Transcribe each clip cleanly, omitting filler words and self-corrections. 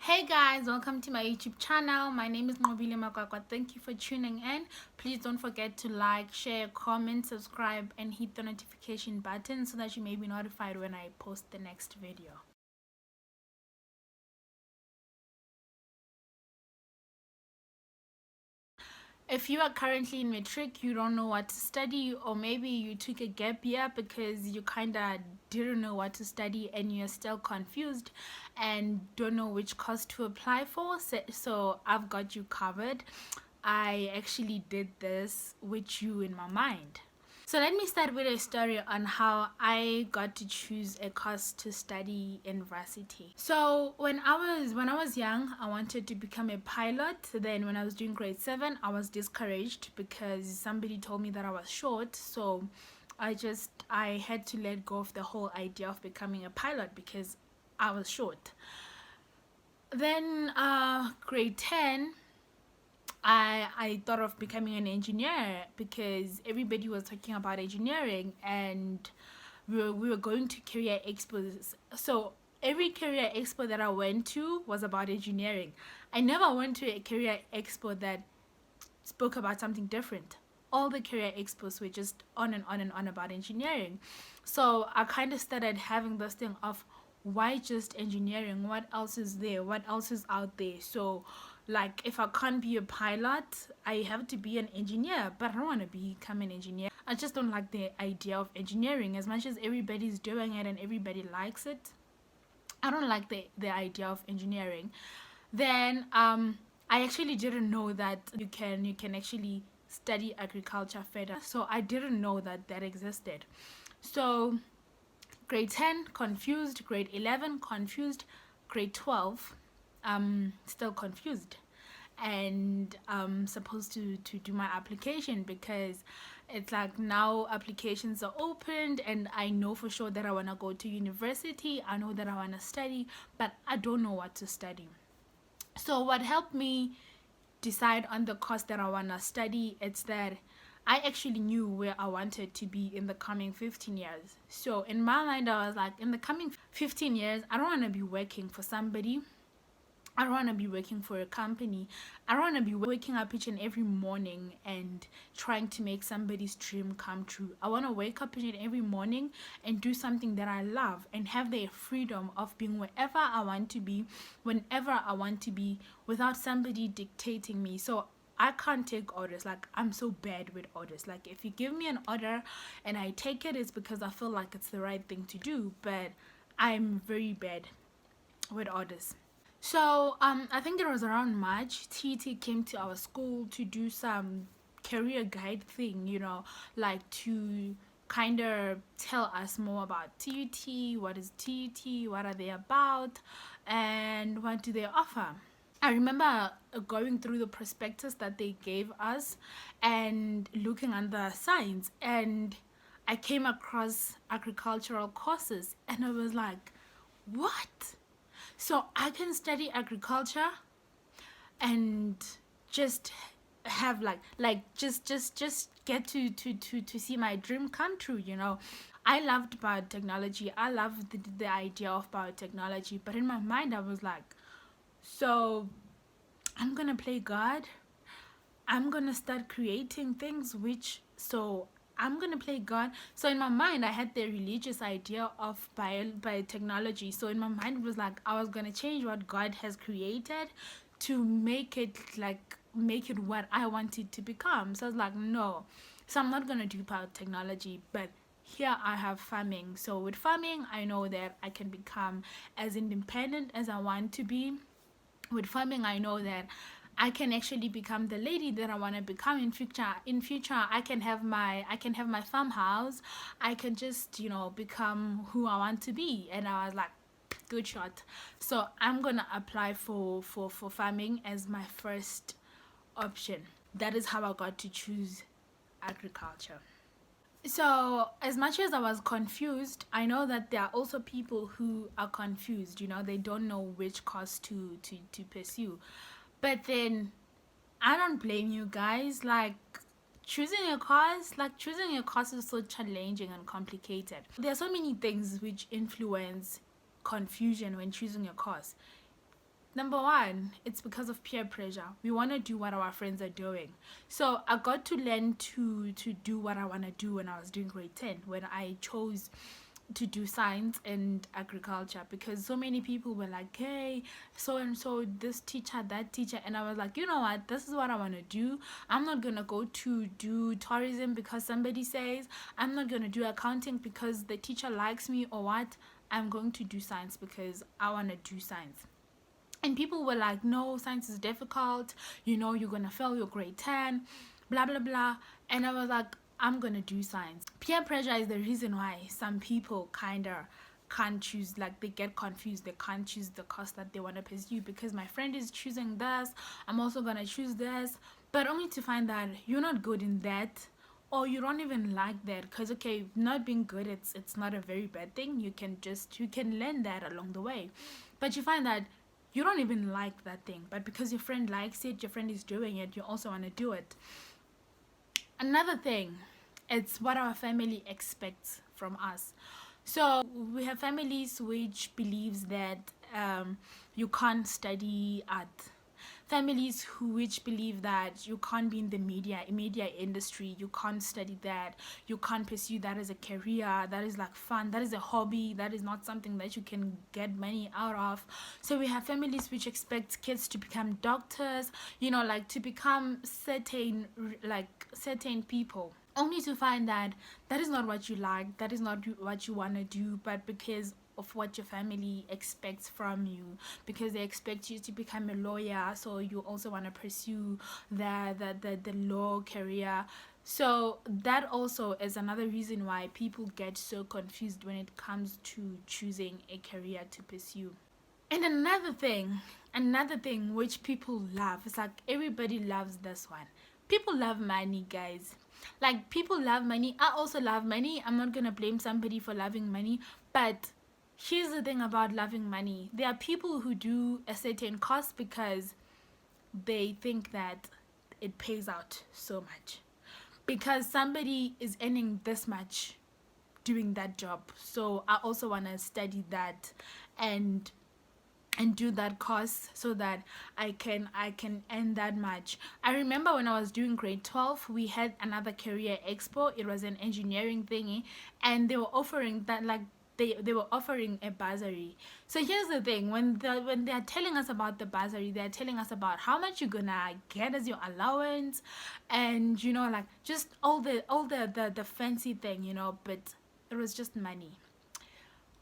Hey guys, welcome to my YouTube channel. My name is Nqobile. Thank you for tuning in. Please don't forget to like, share, comment, subscribe, and hit the notification button so that you may be notified when I post the next video. If you are currently in matric, you don't know what to study, or maybe you took a gap year because you kind of didn't know what to study and you're still confused and don't know which course to apply for, so I've got you covered. I actually did this with you in my mind. So let me start with a story on how I got to choose a course to study in varsity. So when I was young, I wanted to become a pilot. Then when I was doing grade 7, I was discouraged because somebody told me that I was short. So I had to let go of the whole idea of becoming a pilot because I was short. Then grade 10, I thought of becoming an engineer because everybody was talking about engineering, and we were going to career expos. So every career expo that I went to was about engineering. I never went to a career expo that spoke about something different. All the career expos were just on and on and on about engineering. So I kind of started having this thing of, why just engineering? What else is there? What else is out there? So like, if I can't be a pilot, I have to be an engineer, but I don't want to become an engineer. I just don't like the idea of engineering. As much as everybody's doing it and everybody likes it, I don't like the idea of engineering. Then I actually didn't know that you can actually study agriculture further. So I didn't know that existed. So grade 10 confused, grade 11 confused, grade 12 still confused, and supposed to do my application because it's like now applications are opened and I know for sure that I want to go to university. I know that I want to study, but I don't know what to study. So what helped me decide on the course that I want to study, it's that I actually knew where I wanted to be in the coming 15 years. So in my mind, I was like, in the coming 15 years, I don't want to be working for somebody. I don't want to be working for a company. I don't want to be waking up each and every morning and trying to make somebody's dream come true. I want to wake up each and every morning and do something that I love and have the freedom of being wherever I want to be, whenever I want to be, without somebody dictating me. So I can't take orders. Like, I'm so bad with orders. Like, if you give me an order and I take it, it's because I feel like it's the right thing to do. But I'm very bad with orders. So I think it was around March, TT came to our school to do some career guide thing, like to kind of tell us more about TUT, what is TUT, what are they about, and what do they offer. I remember going through the prospectus that they gave us and looking under science, and I came across agricultural courses and I was like, what? So I can study agriculture and just have just get to see my dream come true. I loved biotechnology. I loved the idea of biotechnology, but in my mind I was like, so I'm gonna play God. I'm gonna start creating things I'm gonna play God. So in my mind, I had the religious idea of biotechnology. So in my mind, it was like I was gonna change what God has created to make it what I want it to become. So I was like, no. So I'm not gonna do biotechnology, but here I have farming. So with farming, I know that I can become as independent as I want to be. With farming, I know that I can actually become the lady that I want to become in future. In future, I can have my farmhouse. I can just become who I want to be. And I was like, good shot. So I'm gonna apply for farming as my first option. That is how I got to choose agriculture. So as much as I was confused, I know that there are also people who are confused. They don't know which course to pursue. But then I don't blame you guys. Like, choosing a course is so challenging and complicated. There are so many things which influence confusion when choosing a course. Number one, it's because of peer pressure. We want to do what our friends are doing. So I got to learn to do what I want to do when I was doing grade 10, when I chose to do science and agriculture, because so many people were like, hey, so and so, this teacher, that teacher, and I was like, you know what, this is what I want to do. I'm not gonna go to do tourism because somebody says. I'm not gonna do accounting because the teacher likes me or what. I'm going to do science because I want to do science. And people were like, no, science is difficult, you're gonna fail your grade 10, blah blah blah. And I was like, I'm gonna do science. Peer pressure is the reason why some people kinda can't choose, like they get confused, they can't choose the course that they want to pursue, because my friend is choosing this, I'm also gonna choose this, but only to find that you're not good in that, or you don't even like that. Because okay, not being good, it's not a very bad thing. You can learn that along the way, but you find that you don't even like that thing, but because your friend likes it, your friend is doing it, you also want to do it. Another thing, it's what our family expects from us. So we have families which believes that you can't study art, families which believe that you can't be in the media industry, you can't study that, you can't pursue that as a career, that is like fun, that is a hobby, that is not something that you can get money out of. So we have families which expect kids to become doctors, like to become certain people, only to find that that is not what you like, that is not what you want to do, but because of what your family expects from you, because they expect you to become a lawyer, so you also want to pursue the law career. So that also is another reason why people get so confused when it comes to choosing a career to pursue. And another thing which people love, it's like everybody loves this one. People love money, guys. Like, people love money. I also love money. I'm not gonna blame somebody for loving money, but here's the thing about loving money. There are people who do a certain course because they think that it pays out so much, because somebody is earning this much doing that job, so I also want to study that and do that course so that I can earn that much. I remember when I was doing grade 12, we had another career expo. It was an engineering thingy, and they were offering that, like, they were offering a bursary. So here's the thing, when they're telling us about the bursary, they're telling us about how much you're gonna get as your allowance, and like just all the fancy thing, but it was just money.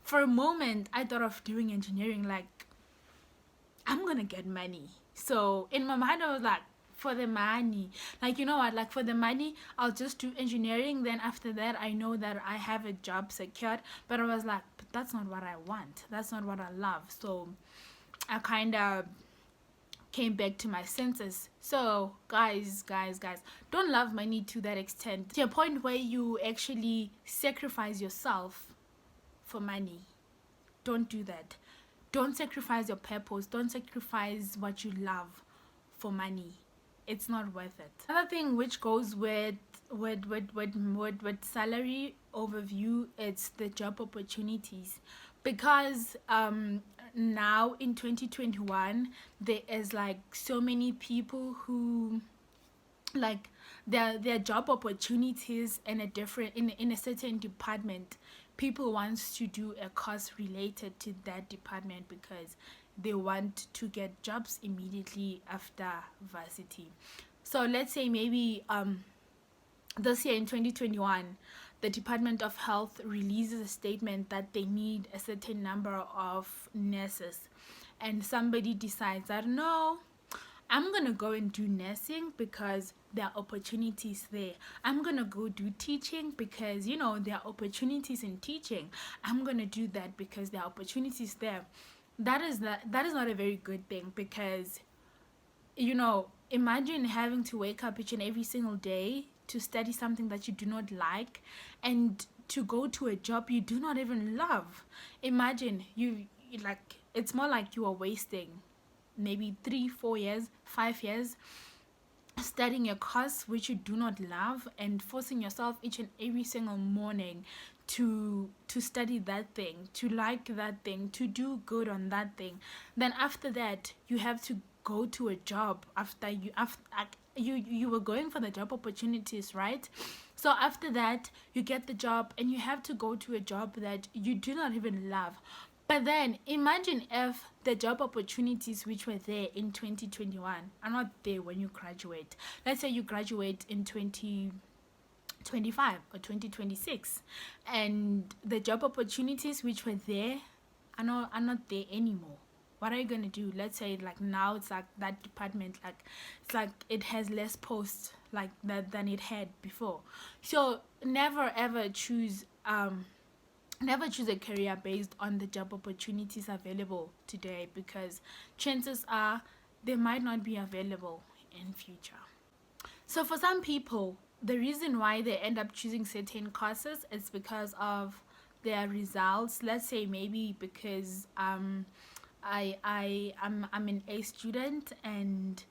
For a moment I thought of doing engineering, like, I'm gonna get money. So in my mind I was like, for the money, like, you know what, like, for the money I'll just do engineering, then after that I know that I have a job secured. But I was like, but that's not what I want, that's not what I love. So I kind of came back to my senses. So guys, don't love money to that extent, to a point where you actually sacrifice yourself for money. Don't do that. Don't sacrifice your purpose, don't sacrifice what you love for money. It's not worth it. Another thing which goes with salary overview, it's the job opportunities. Because now in 2021 there is like so many people who, like, their job opportunities in a certain department. People wants to do a course related to that department because they want to get jobs immediately after varsity. So let's say maybe this year in 2021, the Department of Health releases a statement that they need a certain number of nurses, and somebody decides that, no, I'm gonna go and do nursing because there are opportunities there. I'm gonna go do teaching because there are opportunities in teaching. I'm gonna do that because there are opportunities there. That is not a very good thing, because imagine having to wake up each and every single day to study something that you do not like, and to go to a job you do not even love. Imagine like, it's more like you are wasting maybe 3-4 years, 5 years studying a course which you do not love, and forcing yourself each and every single morning to study that thing, to like that thing, to do good on that thing. Then after that, you have to go to a job after you were going for the job opportunities, right? So after that, you get the job and you have to go to a job that you do not even love. But then imagine if the job opportunities which were there in 2021 are not there when you graduate. Let's say you graduate in 2025 or 2026, and the job opportunities which were there are not there anymore. What are you going to do? Let's say like now it's like that department, like it's like it has less posts like that than it had before. So never choose a career based on the job opportunities available today, because chances are they might not be available in future. So for some people, the reason why they end up choosing certain courses is because of their results. Let's say maybe because I'm an A student, and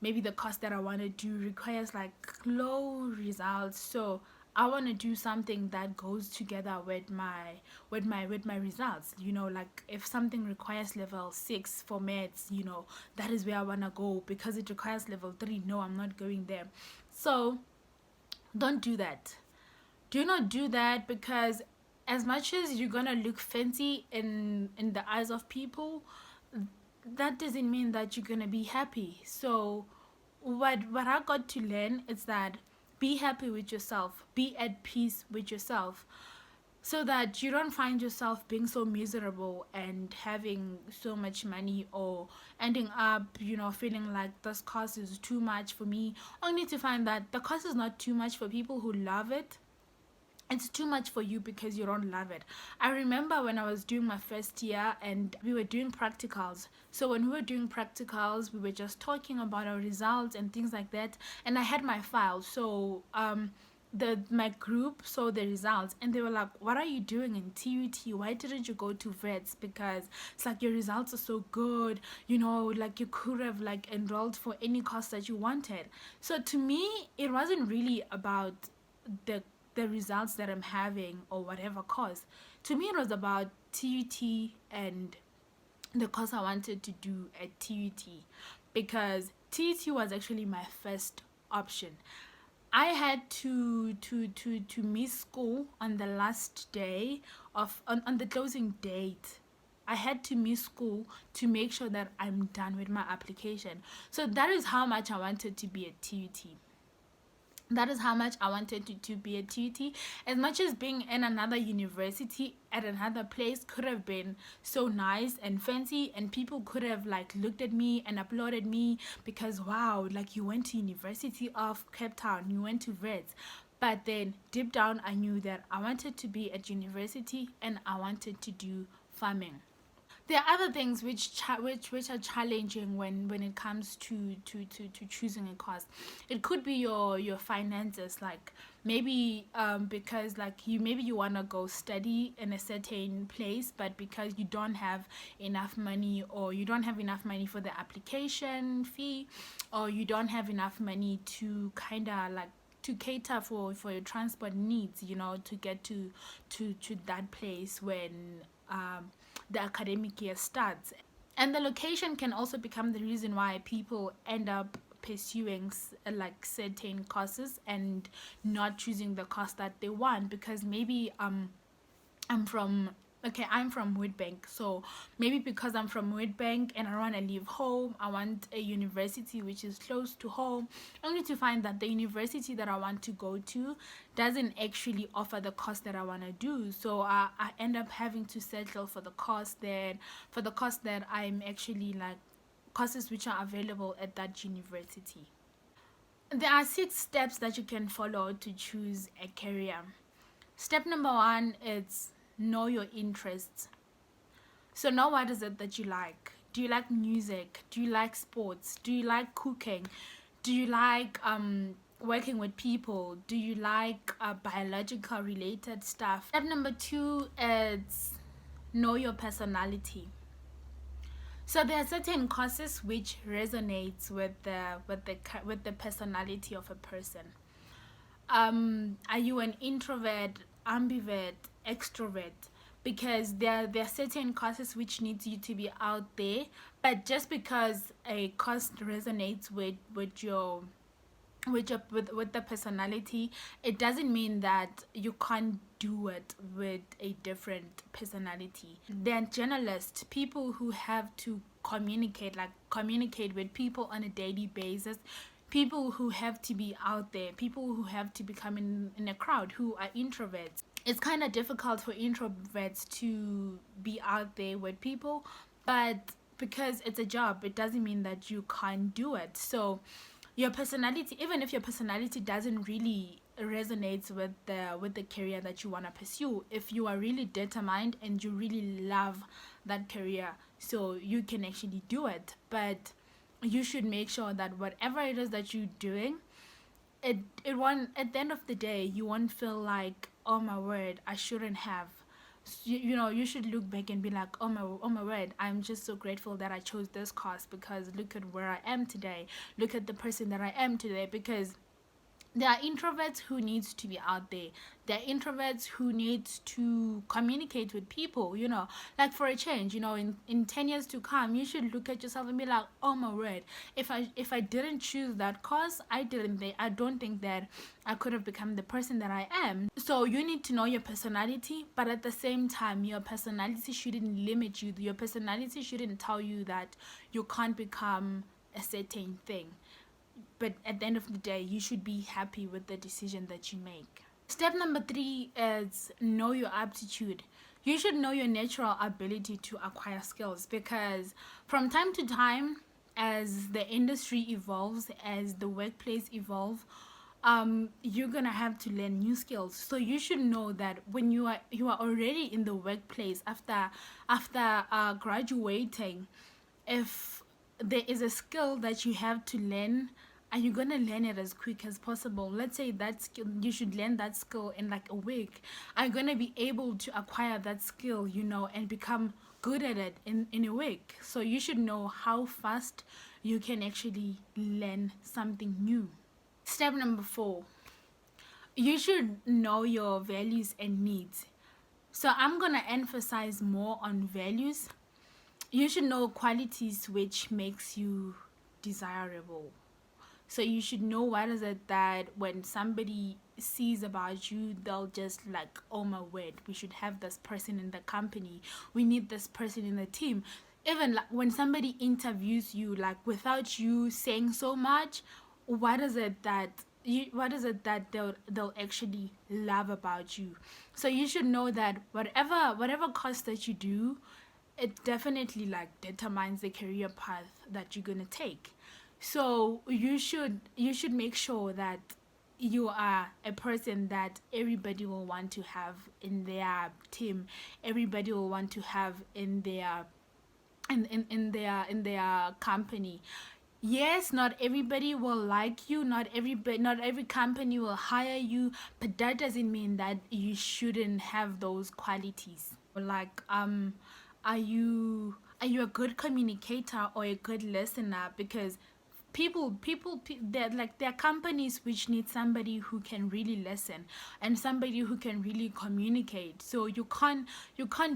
maybe the course that I want to do requires like low results. So I want to do something that goes together with my results. Like if something requires level 6 for maths, that is where I want to go. Because it requires level 3, no, I'm not going there. So don't do that. Do not do that, because as much as you're gonna look fancy in the eyes of people, that doesn't mean that you're gonna be happy. So what I got to learn is that be happy with yourself, be at peace with yourself, so that you don't find yourself being so miserable and having so much money, or ending up feeling like this course is too much for me, only to find that the course is not too much for people who love it. It's too much for you because you don't love it. I remember when I was doing my first year and we were doing practicals. So when we were doing practicals, we were just talking about our results and things like that. And I had my file. So my group saw the results and they were like, "What are you doing in TUT? Why didn't you go to vets? Because it's like your results are so good, like you could have like enrolled for any course that you wanted." So to me, it wasn't really about the results that I'm having or whatever course. To me, it was about TUT and the course I wanted to do at TUT, because TUT was actually my first option. I had to miss school on the last day on the closing date. I had to miss school to make sure that I'm done with my application. So that is how much I wanted to be at TUT. That is how much I wanted to be a TUT. As much as being in another university at another place could have been so nice and fancy, and people could have like looked at me and applauded me because, wow, like you went to University of Cape Town, you went to Wits. But then deep down I knew that I wanted to be at university and I wanted to do farming. There are other things which are challenging when it comes to choosing a course. It could be your finances, like maybe because like you want to go study in a certain place, but because you don't have enough money, or you don't have enough money for the application fee, or you don't have enough money to kind of like to cater for your transport needs, to get to that place when the academic year starts. And the location can also become the reason why people end up pursuing like certain courses and not choosing the course that they want, because maybe I'm from Witbank. So maybe because I'm from Witbank and I want to leave home, I want a university which is close to home, only to find that the university that I want to go to doesn't actually offer the course that I want to do. So I end up having to settle for the course that I'm actually like courses which are available at that university. There are 6 steps that you can follow to choose a career. Step number 1 is know your interests. So know what is it that you like. Do you like music? Do you like sports? Do you like cooking? Do you like working with people? Do you like biological related stuff? Step number 2 is know your personality. So there are certain courses which resonates with the personality of a person. Are you an introvert, ambivert, extrovert, because there are certain courses which needs you to be out there. But just because a course resonates with your with the personality, it doesn't mean that you can't do it with a different personality. They're journalists, people who have to communicate with people on a daily basis, people who have to be out there, people who have to become in a crowd, who are introverts. It's kind of difficult for introverts to be out there with people, but because it's a job, it doesn't mean that you can't do it. So your personality, even if your personality doesn't really resonates with the career that you want to pursue, if you are really determined and you really love that career, so you can actually do it. But you should make sure that whatever it is that you're doing, it won't, at the end of the day, you won't feel like, oh my word, I shouldn't have. You know, you should look back and be like, oh my word, I'm just so grateful that I chose this course, because look at where I am today, look at the person that I am today. Because there are introverts who needs to be out there, there are introverts who needs to communicate with people, you know. Like, for a change, you know, in 10 years to come, you should look at yourself and be like, oh my word, if I didn't choose that course, I don't think that I could have become the person that I am. So you need to know your personality, but at the same time, your personality shouldn't limit you. Your personality shouldn't tell you that you can't become a certain thing. But at the end of the day, you should be happy with the decision that you make. Step number 3 is know your aptitude. You should know your natural ability to acquire skills, because from time to time, as the industry evolves, as the workplace evolves, you're gonna have to learn new skills. So you should know that when you are already in the workplace after graduating, if there is a skill that you have to learn, are you gonna learn it as quick as possible? Let's say that skill, you should learn that skill in like a week. Are you gonna be able to acquire that skill, you know, and become good at it in a week? So you should know how fast you can actually learn something new. Step number 4, you should know your values and needs. So I'm gonna emphasize more on values. You should know qualities which makes you desirable. So you should know what is it that when somebody sees about you, they'll just like, oh my word, we should have this person in the company, we need this person in the team. Even like when somebody interviews you, like without you saying so much, what is it that they'll actually love about you? So you should know that whatever course that you do, it definitely like determines the career path that you're gonna take. So you should make sure that you are a person that everybody will want to have in their team, everybody will want to have in their company. Yes, not everybody will like you, not every company will hire you, but that doesn't mean that you shouldn't have those qualities. Like, are you a good communicator or a good listener? Because there are companies which need somebody who can really listen and somebody who can really communicate. So you can't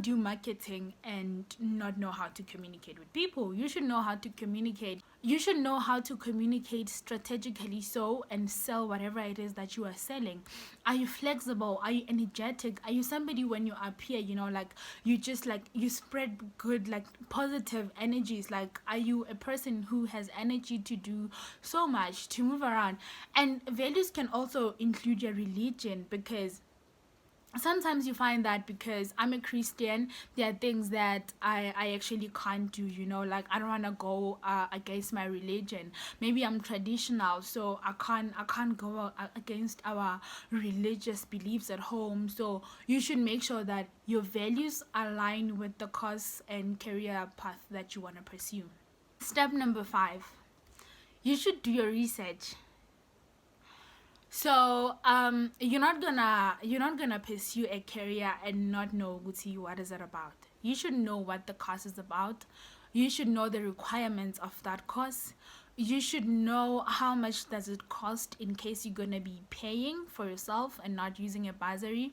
do marketing and not know how to communicate with people. You should know how to communicate. You should know how to communicate strategically, so, and sell whatever it is that you are selling. Are you flexible? Are you energetic? Are you somebody when you appear, you know, like you just like you spread good, like positive energies? Like, are you a person who has energy to do so much, to move around? And values can also include your religion, because sometimes you find that because I'm a Christian, there are things that I actually can't do, you know, like I don't want to go against my religion. Maybe I'm traditional, so I can't go against our religious beliefs at home. So you should make sure that your values align with the course and career path that you want to pursue. Step number 5, you should do your research. So you're not gonna pursue a career and not know what is it about. You should know what the course is about. You should know the requirements of that course. You should know how much does it cost in case you're gonna be paying for yourself and not using a bursary.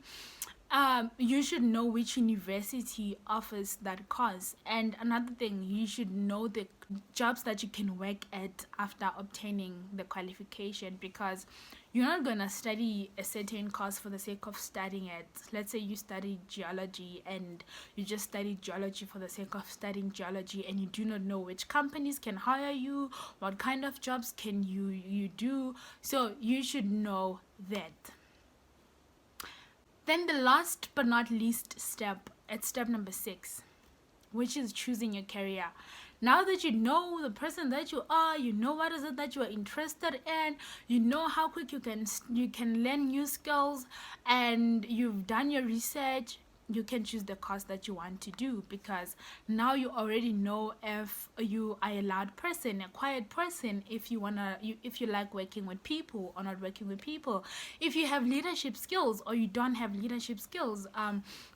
You should know which university offers that course. And another thing, you should know the jobs that you can work at after obtaining the qualification, because you're not going to study a certain course for the sake of studying it. Let's say you study geology and you just study geology for the sake of studying geology, and you do not know which companies can hire you, what kind of jobs can you do. So you should know that. Then the last but not least step, at step number 6, which is choosing your career. Now that you know the person that you are, you know what is it that you are interested in, you know how quick you can learn new skills, and you've done your research, you can choose the course that you want to do, because now you already know if you are a loud person, a quiet person, if if you like working with people or not working with people, if you have leadership skills or you don't have leadership skills.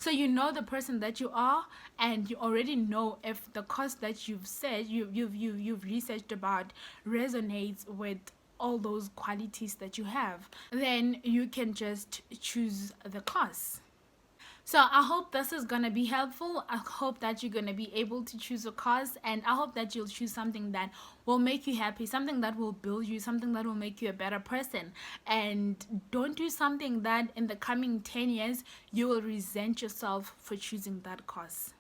So you know the person that you are, and you already know if the course that you've said you've researched about resonates with all those qualities that you have. Then you can just choose the course. So I hope this is gonna be helpful. I hope that you're gonna be able to choose a cause, and I hope that you'll choose something that will make you happy, something that will build you, something that will make you a better person. And don't do something that in the coming 10 years you will resent yourself for choosing that cause.